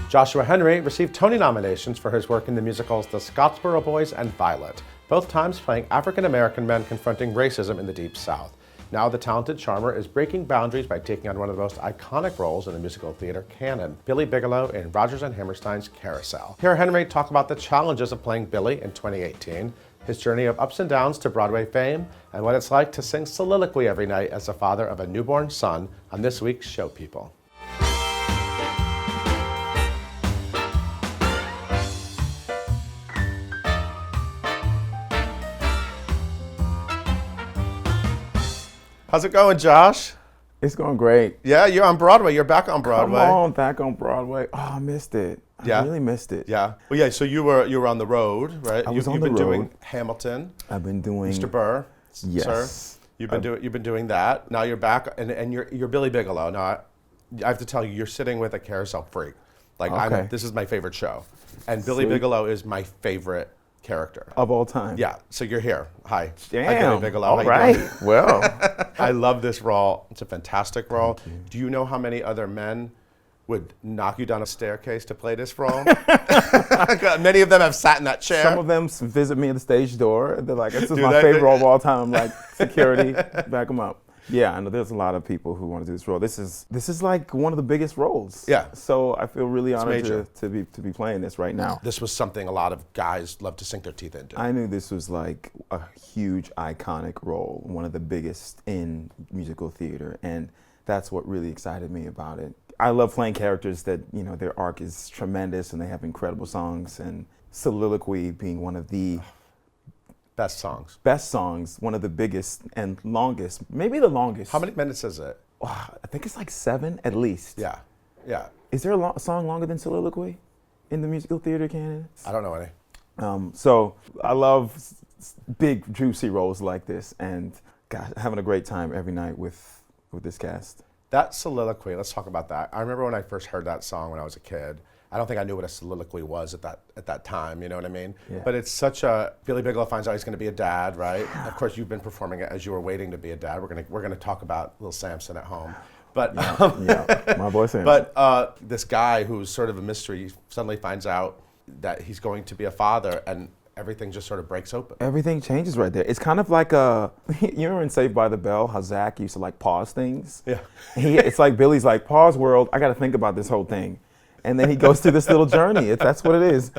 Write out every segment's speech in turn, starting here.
Joshua Henry received Tony nominations for his work in the musicals The Scottsboro Boys and Violet, both times playing African-American men confronting racism in the Deep South. Now the talented charmer is breaking boundaries by taking on one of the most iconic roles in the musical theater canon, Billy Bigelow in Rodgers and Hammerstein's Carousel. Hear Henry talk about the challenges of playing Billy in 2018, his journey of ups and downs to Broadway fame, and what it's like to sing soliloquy every night as the father of a newborn son on this week's Show People. How's it going, Josh? It's going great. Yeah, you're on Broadway. You're back on Broadway. Come on, back on Broadway. Oh, I missed it. Yeah? I really missed it. Yeah. Well, yeah. So you were on the road, right? I was on the You've been road. doing Hamilton. I've been doing Mr. Burr. Yes. Sir. You've been doing that. Now you're back, and you're Billy Bigelow. Now I have to tell you, you're sitting with a Carousel freak. Like Okay. this is my favorite show, and Billy Bigelow is my favorite character of all time. Yeah. So you're here. Hi. Damn. Hi, Billy Bigelow. All How you right. doing? Well, I love this role. It's a fantastic role. Thank you. Do you know how many other men would knock you down a staircase to play this role? Many of them have sat in that chair. some of them visit me at the stage door. They're like, "This is Do my they? favorite role of all time." I'm like, "Security, back them up." Yeah, I know there's a lot of people who want to do this role. This is like one of the biggest roles. Yeah. So I feel really honored major. to be playing this right now. This was something a lot of guys love to sink their teeth into. I knew this was like a huge, iconic role, one of the biggest in musical theater, and that's what really excited me about it. I love playing characters that, you know, their arc is tremendous and they have incredible songs, and soliloquy being one of the Best songs. best songs, one of the biggest and longest, maybe the longest. How many minutes is it? I think it's like 7 at least. Yeah. Yeah. Is there a song longer than soliloquy in the musical theater canon? I don't know any. So I love big, juicy roles like this, and God, having a great time every night with this cast. That soliloquy, let's talk about that. I remember when I first heard that song when I was a kid. I don't think I knew what a soliloquy was at that time, you know what I mean? Yeah. But it's such a, Billy Bigelow finds out he's gonna be a dad, right? Of course, you've been performing it as you were waiting to be a dad. We're gonna talk about little Samson at home. But Yeah, my boy Sam. But this guy who's sort of a mystery suddenly finds out that he's going to be a father, and everything just sort of breaks open. Everything changes right there. It's kind of like you know in Saved by the Bell, how Zach used to like pause things? Yeah. It's like Billy's like, pause world, I gotta think about this whole thing. And then he goes through this little journey. That's what it is.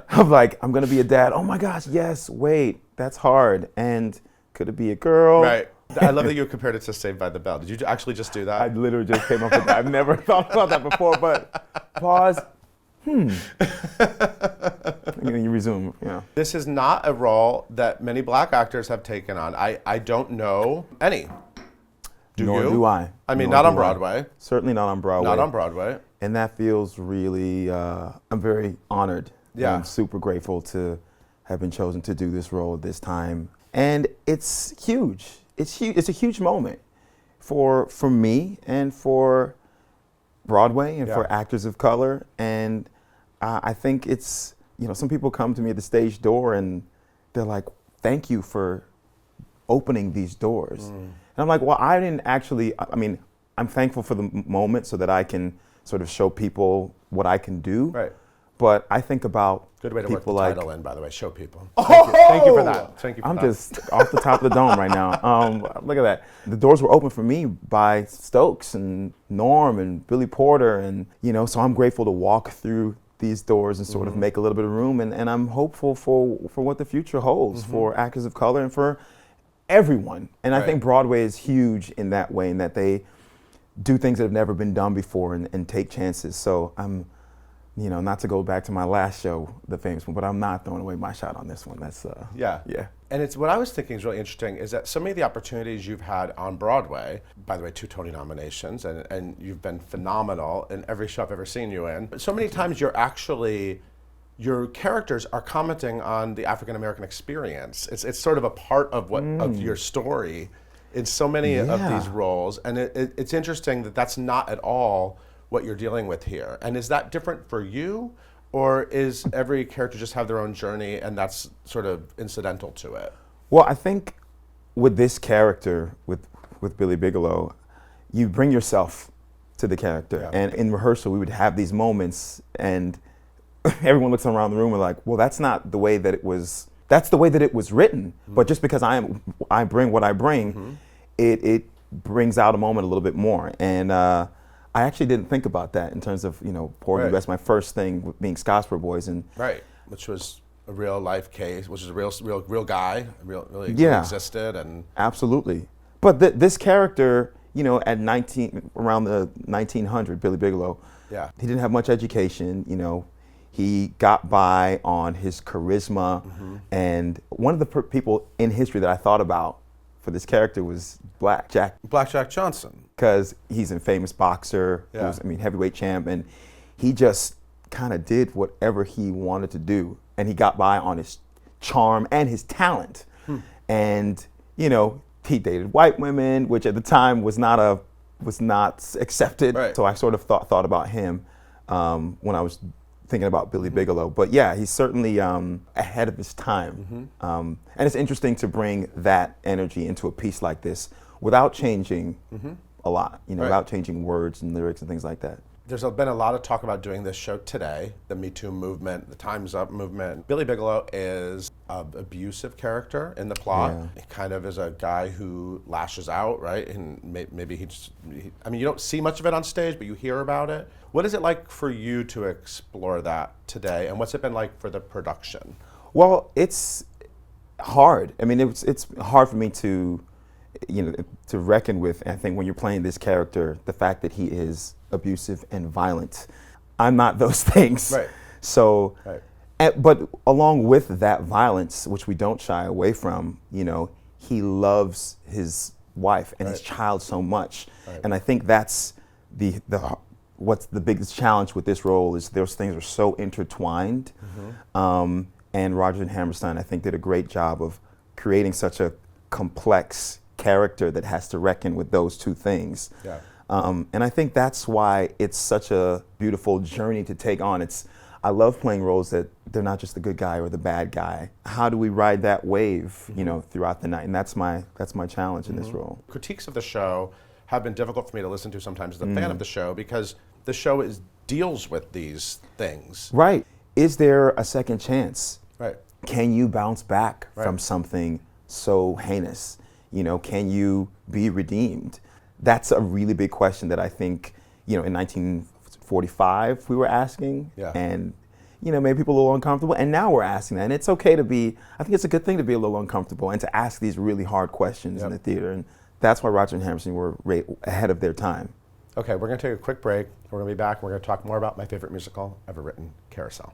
I'm like, I'm gonna be a dad. Oh my gosh, yes, wait, that's hard. And could it be a girl? Right. I love that you compared it to Saved by the Bell. Did you actually just do that? I literally just came up with that. I've never thought about that before, but pause. And then you resume, yeah. This is not a role that many black actors have taken on. I don't know any. Do Nor you? do I. I mean, Nor not on do I. Broadway. Certainly not on Broadway. Not on Broadway. And that feels really, I'm very honored. Yeah. I'm super grateful to have been chosen to do this role at this time. And it's huge. It's huge. It's a huge moment for me and for Broadway and for actors of color. And I think it's, you know, some people come to me at the stage door and they're like, thank you for opening these doors. And I'm like, well, I didn't actually, I mean, I'm thankful for the moment so that I can sort of show people what I can do. Right. But I think about Good way to work the people like, title in, by the way. Show people. Thank you for that. Thank you for I'm that. just off the top of the dome right now. Look at that. The doors were open for me by Stokes and Norm and Billy Porter, and you know, so I'm grateful to walk through these doors and sort of make a little bit of room, and I'm hopeful for what the future holds for actors of color and for everyone. And I think Broadway is huge in that way, in that they do things that have never been done before and take chances. So I'm, you know, not to go back to my last show, the famous one, but I'm not throwing away my shot on this one. That's Yeah. yeah. And it's what I was thinking is really interesting is that so many of the opportunities you've had on Broadway, by the way, 2 Tony nominations, and you've been phenomenal in every show I've ever seen you in. But so many times your characters are commenting on the African American experience. It's sort of a part of what of your story in so many of these roles, and it's interesting that that's not at all what you're dealing with here. And is that different for you, or is every character just have their own journey and that's sort of incidental to it? Well, I think with this character, with Billy Bigelow, you bring yourself to the character. Yeah. And in rehearsal, we would have these moments, and everyone looks around the room and like, well, that's not the way that it was. That's the way that it was written. But just because I bring what I bring, it brings out a moment a little bit more. And I actually didn't think about that in terms of, Poor You. That's my first thing with being Scottsboro Boys. And right, which was a real life case, which is a real guy, really existed. And absolutely. But this character, at around the 1900, Billy Bigelow, he didn't have much education, He got by on his charisma, and one of the people in history that I thought about for this character was Black Jack Johnson, because he's a famous boxer. He was, heavyweight champ, and he just kind of did whatever he wanted to do, and he got by on his charm and his talent. And he dated white women, which at the time was not accepted. Right. So I sort of thought about him when I was thinking about Billy Bigelow. But yeah, he's certainly ahead of his time. And it's interesting to bring that energy into a piece like this without changing a lot, without changing words and lyrics and things like that. There's been a lot of talk about doing this show today, the Me Too movement, the Time's Up movement. Billy Bigelow is an abusive character in the plot. Yeah. He kind of is a guy who lashes out, right? And maybe you don't see much of it on stage, but you hear about it. What is it like for you to explore that today, and what's it been like for the production? Well, it's hard. It's hard for me to reckon with. I think when you're playing this character, the fact that he is abusive and violent, I'm not those things. Right. So, but along with that violence, which we don't shy away from, he loves his wife and his child so much, and I think that's what's the biggest challenge with this role is those things are so intertwined. And Rodgers and Hammerstein, I think, did a great job of creating such a complex character that has to reckon with those two things. Yeah. And I think that's why it's such a beautiful journey to take on. I love playing roles that they're not just the good guy or the bad guy. How do we ride that wave, throughout the night? And that's my challenge in this role. Critiques of the show have been difficult for me to listen to sometimes as a fan of the show, because the show deals with these things. Right. Is there a second chance? Right. Can you bounce back from something so heinous? Can you be redeemed? That's a really big question that I think, in 1945 we were asking, and made people a little uncomfortable, and now we're asking that. And it's okay to I think it's a good thing to be a little uncomfortable and to ask these really hard questions in the theater, and that's why Rodgers and Hammerstein were ahead of their time. Okay, we're gonna take a quick break. We're gonna be back, and we're gonna talk more about my favorite musical ever written, Carousel.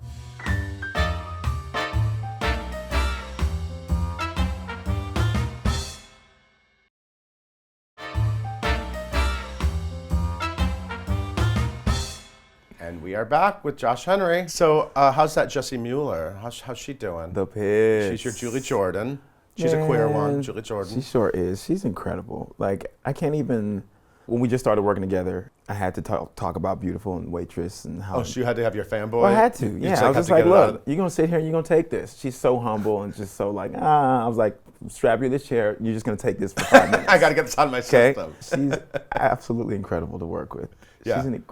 And we are back with Josh Henry. So how's that Jessie Mueller? How's she doing? The pitch. She's your Julie Jordan. She's a queer one, Julie Jordan. She sure is. She's incredible. I can't even, when we just started working together, I had to talk about Beautiful and Waitress and how. Oh, so you had to have your fanboy? Well, I had to, yeah. I was just like, look, you're going to sit here and you're going to take this. She's so humble and just so I was like, strap you to this chair. You're just going to take this for 5 minutes. I got to get this out of my system. She's absolutely incredible to work with. Yeah. She's an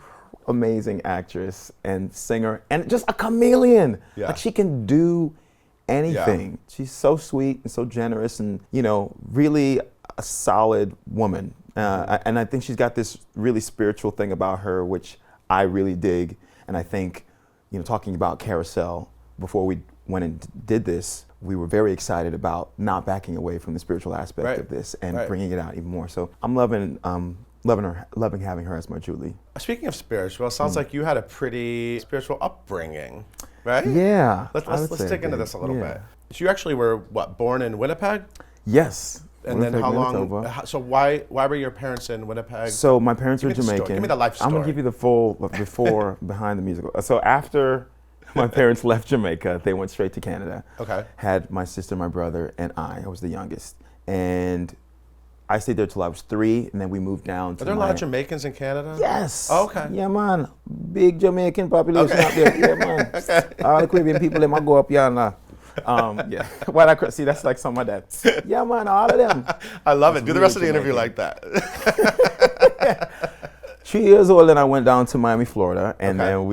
amazing actress and singer and just a chameleon. Yeah. She can do anything. Yeah. She's so sweet and so generous and, really a solid woman. And I think she's got this really spiritual thing about her, which I really dig. And I think, talking about Carousel, before we went and did this, we were very excited about not backing away from the spiritual aspect of this and bringing it out even more. So I'm loving having her as my Julie. Speaking of spiritual, it sounds like you had a pretty spiritual upbringing, right? Yeah. Let's dig into this a little bit. So you actually were, born in Winnipeg? Yes. And Winnipeg, then how Manitoba. long, so why were your parents in Winnipeg? So my parents are Jamaican. Give me the life story. I'm gonna give you the full before, behind the musical. So after my parents left Jamaica, they went straight to Canada. Okay. Had my sister, my brother, and I was the youngest. And I stayed there till I was 3, and then we moved down to Are there a lot of Jamaicans in Canada? Yes. Oh, okay. Yeah, man. Big Jamaican population out there. Yeah, man. Okay. All the Caribbean people, they might go up here now. Yeah. Well, see, that's like some of my dad. Yeah, man, all of them. I love it. Do the rest of the interview like that. few years old, then I went down to Miami, Florida, and Okay. then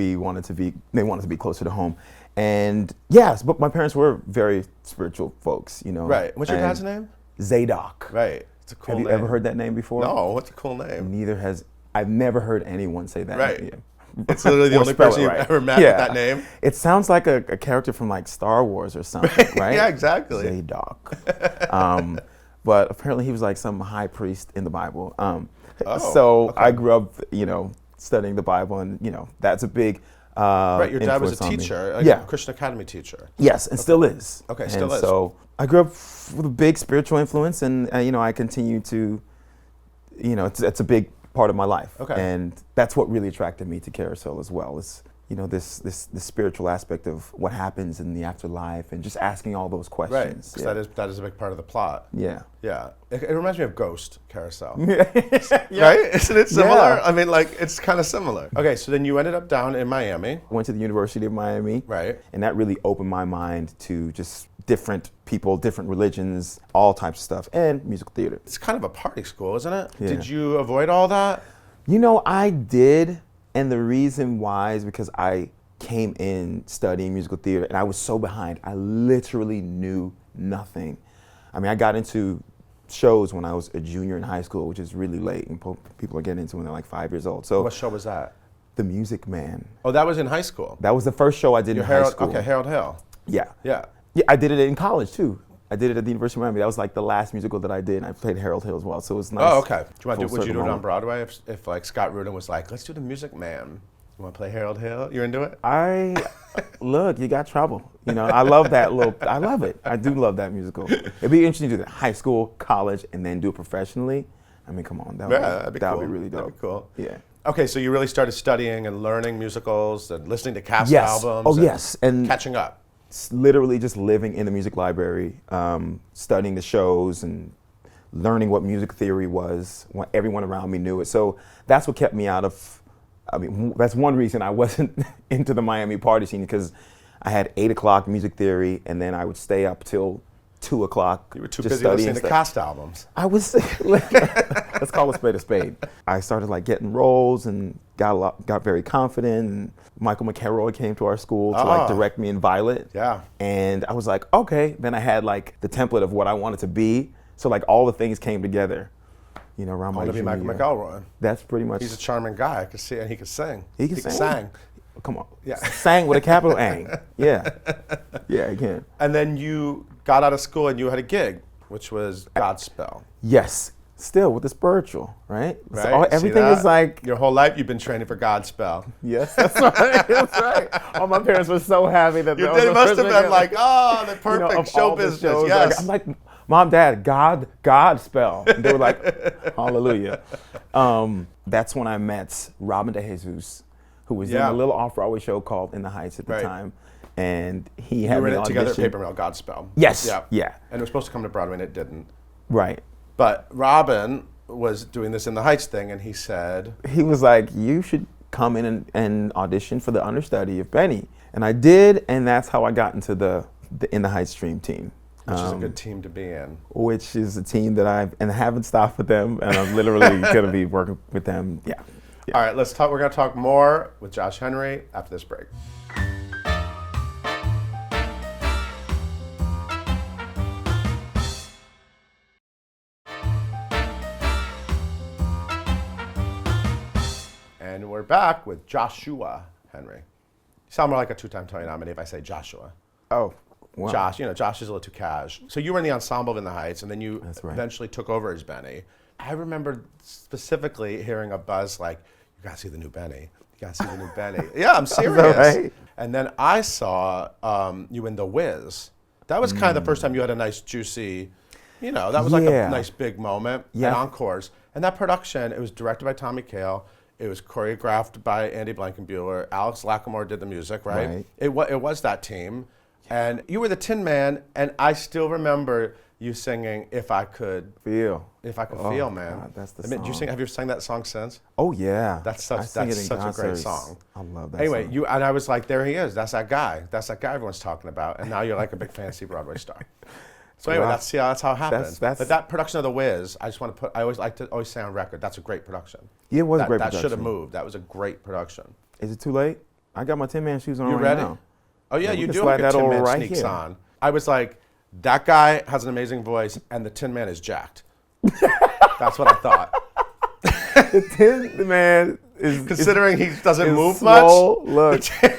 they wanted to be closer to home. And yes, but my parents were very spiritual folks, you know. Right. What's your and dad's name? Zadok. Right. It's a cool Have name. you ever heard that name before? No. What's a cool name? I've never heard anyone say that. Right. name. It's literally the Or only spell person it you've right. ever met with that name. It sounds like a character from like Star Wars or something, right? Yeah, exactly. Zadok. But apparently he was like some high priest in the Bible. Oh, so okay. I grew up, studying the Bible, and that's a big Right. Your dad was a influence on me. teacher, a Christian Academy teacher. Yes, and still is. Okay, still and is. So I grew up with a big spiritual influence, and I continue to, it's a big part of my life. Okay. And that's what really attracted me to Carousel as well, is this spiritual aspect of what happens in the afterlife, and just asking all those Right. questions. 'Cause that is a big part of the plot. Yeah. Yeah. It reminds me of Ghost Carousel. Yeah. Right? Isn't it similar? Yeah. I mean, like, it's kind of similar. Okay, so then you ended up down in Miami. Went to the University of Miami. Right. And that really opened my mind to just different people, different religions, all types of stuff, and musical theater. It's kind of a party school, isn't it? Yeah. Did you avoid all that? I did, and the reason why is because I came in studying musical theater, and I was so behind. I literally knew nothing. I mean, I got into shows when I was a junior in high school, which is really late, and people are getting into when they're like 5 years old. So What show was that? The Music Man. Oh, that was in high school. That was the first show I did in high school. Okay, Harold Hill. Yeah. Yeah. Yeah, I did it in college too. I did it at the University of Miami. That was like the last musical that I did, and I played Harold Hill as well. So it was nice. Oh, okay. Would you full do it circle on moment. Broadway if like Scott Rudin was like, let's do The Music Man? You want to play Harold Hill? You're into it? Look, you got trouble. I love that I love it. I do love that musical. It'd be interesting to do that high school, college, and then do it professionally. I mean, come on. That'd be cool. Would be really dope. That'd be cool. Yeah. Okay, so you really started studying and learning musicals and listening to cast Yes. albums. Oh, and yes. And catching up. literally just living in the music library, studying the shows and learning what music theory was. Everyone around me knew it. So that's what kept me out of, that's one reason I wasn't into the Miami party scene, because I had 8 o'clock music theory, and then I would stay up till 2 o'clock. You were too just busy listening to stuff. cast albums. I was, let's call a spade a spade. I started like getting roles and got very confident, and Michael McElroy came to our school to like direct me in Violet. Yeah. And I was like, okay. Then I had like the template of what I wanted to be. So like all the things came together, around my To be junior Michael year. McElroy. That's pretty much. He's a charming guy. I could see, and he could sing. He can sing. sang. Come on. Yeah. Sang with a capital A. Yeah. Yeah, he can. And then you got out of school and you had a gig, which was Godspell. Yes. Still with the spiritual, right? Right? So See everything that? is like. Your whole life you've been training for Godspell. Yes, that's right. That's right. Oh, my parents were so happy that You that was did, the must first have weekend. been like, oh, the perfect of show all the business. shows, Yes. I'm like, Mom, Dad, God spell. And they were like, hallelujah. That's when I met Robin DeJesus, who was in a little off-Broadway show called In the Heights at the Right. time. And he You had were me in it together at audition. Paper Mill, Godspell. Yes, Yeah. yeah. And it was supposed to come to Broadway and it didn't. Right. But Robin was doing this In the Heights thing and he said, He was like, you should come in and audition for the understudy of Benny. And I did, and that's how I got into the In the Heights Dream Team. which is a good team to be in. Which is a team that I haven't stopped with them, and I'm literally going to be working with them. Yeah. All right, let's talk. We're going to talk more with Josh Henry after this break. And we're back with Joshua Henry. You sound more like a two-time Tony nominee if I say Joshua. Oh, wow. Josh, Josh is a little too cash. So you were in the ensemble of In the Heights, and then you That's right. eventually took over as Benny. I remember specifically hearing a buzz like, you gotta see the new Benny. You gotta see the new Benny. Yeah, I'm serious. right? And then I saw you in The Wiz. That was kind of the first time you had a nice juicy, that was like Yeah. a nice big moment Yeah. at Encores. And that production, it was directed by Tommy Kail. It was choreographed by Andy Blankenbuehler. Alex Lacamoire did the music, right? Right. It was that team. And you were the Tin Man, and I still remember you singing "If I Could Feel. Feel," man. God, that's the I mean, song. have you sang that song since? Oh, yeah. That's I such sing it in a great concerts. song. I love that Anyway, song. and I was like, there he is. That's that guy. That's that guy everyone's talking about. And now you're like a big fancy Broadway star. So anyway, Wow. that's how it happened. That's- But that production of The Wiz, I just want to put. I always like to always say on record, that's a great production. Yeah, it was a great That production. should have moved. That was a great production. Is it too late? I got my Tin Man shoes on You right ready? now. Oh yeah, we you can do slide have your that Tin over Man right sneaks here. on. I was like, that guy has an amazing voice, and the Tin Man is jacked. That's what I thought. The Tin Man is Considering he doesn't is move swole. much, Look,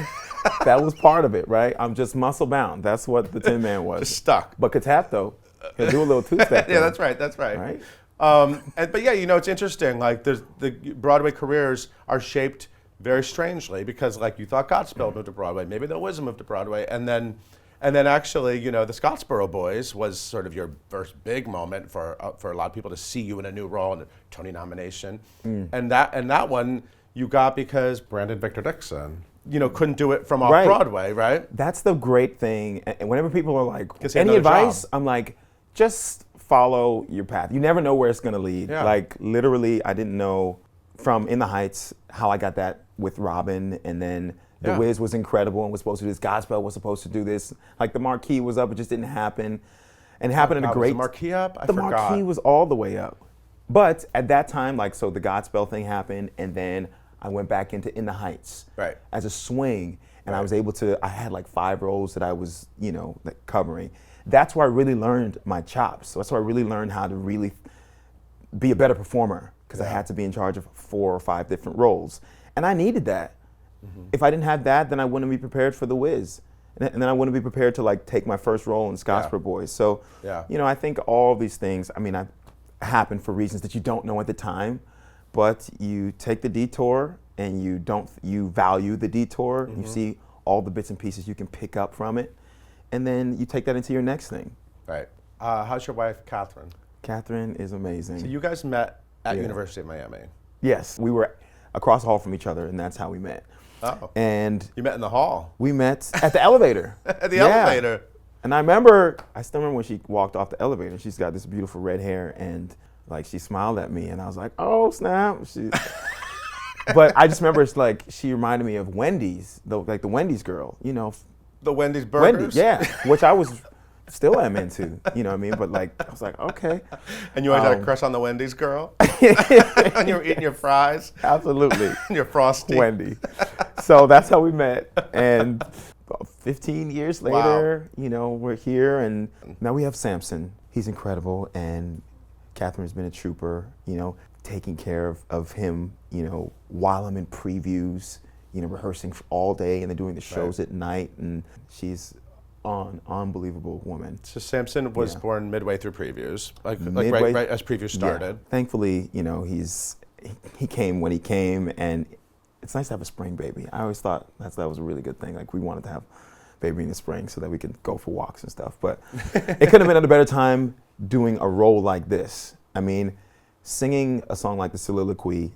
that was part of it, right? I'm just muscle bound. That's what the Tin Man was. just stuck. But could tap though. He'll do a little two-step. Yeah, that's right. That's right. Right? But yeah, it's interesting. Like, the Broadway careers are shaped very strangely because, like, you thought Godspell moved to Broadway, maybe The Wiz moved to Broadway, and then actually, the Scottsboro Boys was sort of your first big moment for a lot of people to see you in a new role and a Tony nomination, and that one you got because Brandon Victor Dixon, couldn't do it from off Right. Broadway, right? That's the great thing. And whenever people are like, 'Cause he had any another advice? job. I'm like, just follow your path. You never know where it's going to lead. Yeah. Like, literally, I didn't know from In the Heights how I got that with Robin. And then The Yeah. Wiz was incredible and was supposed to do this. Godspell was supposed to do this. Like, the marquee was up. It just didn't happen. And it happened at a God, was great... the marquee up? I the forgot. marquee was all the way up. But at that time, like, so the Godspell thing happened. And then I went back into In the Heights Right. as a swing. And I was able to, I had like 5 roles that I was, like covering. That's where I really learned my chops. So that's where I really learned how to really be a better performer because I had to be in charge of 4 or 5 different roles. And I needed that. If I didn't have that, then I wouldn't be prepared for The Wiz. And then I wouldn't be prepared to like take my first role in Scottsboro Boys. So, Yeah. I think all these things, happen for reasons that you don't know at the time, but you take the detour and you value the detour. You see all the bits and pieces you can pick up from it, and then you take that into your next thing. Right. How's your wife, Catherine? Catherine is amazing. So you guys met at Yeah. University of Miami. Yes, we were across the hall from each other, and that's how we met. Oh. And You met in the hall. we met at the elevator. At the Yeah. elevator. And I still remember when she walked off the elevator. She's got this beautiful red hair, and like she smiled at me, and I was like, "Oh snap!" But I just remember it's like she reminded me of Wendy's, the Wendy's girl, The Wendy's burgers. Wendy's, yeah, which I was still am into, you know what I mean? But like I was like, okay, And you always had a crush on the Wendy's girl? And you were eating your fries absolutely, and your Frosty. Wendy. So that's how we met, and about 15 years later, we're here, and now we have Samson. He's incredible, and Catherine's been a trooper, taking care of him, while I'm in previews, rehearsing all day and then doing the shows at night, and she's an unbelievable woman. So Samson was Yeah. born midway through previews, like Midway- right as previews started. Yeah. Thankfully, he came when he came, and it's nice to have a spring baby. I always thought that was a really good thing. Like, we wanted to have baby in the spring so that we could go for walks and stuff. But it couldn't have been at a better time doing a role like this. Singing a song like The Soliloquy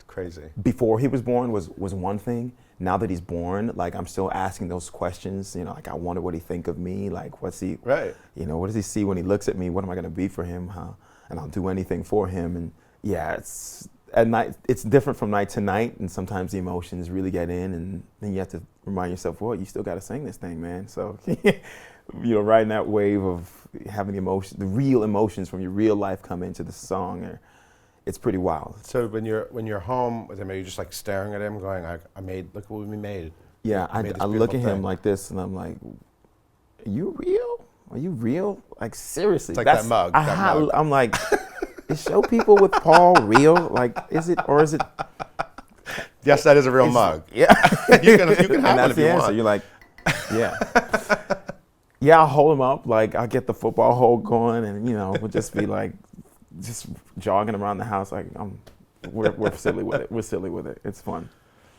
Crazy. before he was born was one thing. Now that he's born, like, I'm still asking those questions. Like, I wonder what he think of me. Like, what's he? Right. What does he see when he looks at me? What am I gonna be for him? And I'll do anything for him. And yeah, it's at night. It's different from night to night, and sometimes the emotions really get in, and then you have to remind yourself, well, you still got to sing this thing, man. So, riding that wave of having the real emotions from your real life come into the song, it's pretty wild. So when you're home with him, are you just like staring at him, going, look what we made. Yeah, We made this I look at beautiful him thing. like this, and I'm like, "Are you real? Are you real? Like, seriously?" It's like that mug. Mug. I'm like, is show people with Paul real? Like, is it, or is it? Yes, that is a real mug. Yeah. You can have And one that's if the you answer. want. You're like, yeah. Yeah, I'll hold him up. Like, I'll get the football hole going, and we'll just be like, just jogging around the house. Like, we're silly with it. We're silly with it. It's fun.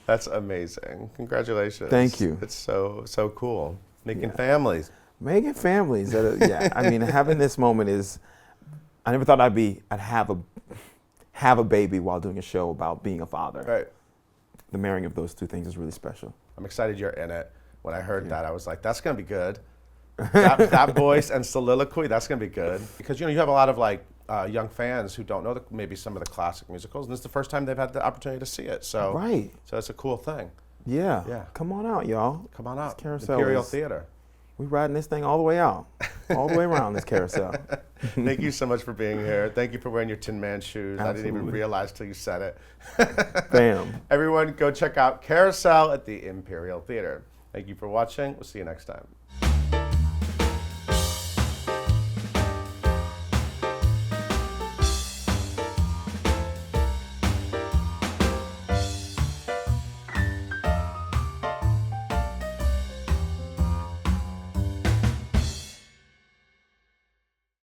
That's amazing. Congratulations. Thank you. It's so cool. Making families. Making families. Having this moment is. I never thought I'd have a baby while doing a show about being a father. Right. The marrying of those two things is really special. I'm excited you're in it. When I heard that, I was like, that's going to be good. That voice and soliloquy, that's going to be good. Because, you have a lot of young fans who don't know maybe some of the classic musicals, and this is the first time they've had the opportunity to see it. So, Right. So it's a cool thing. Yeah. Yeah. Come on out, y'all. Come on out. Carousel Imperial is- Theater. we're riding this thing all the way out, all the way around this carousel. Thank you so much for being here. Thank you for wearing your Tin Man shoes. I didn't even Absolutely. realize till you said it. Bam. Everyone, go check out Carousel at the Imperial Theater. Thank you for watching. We'll see you next time.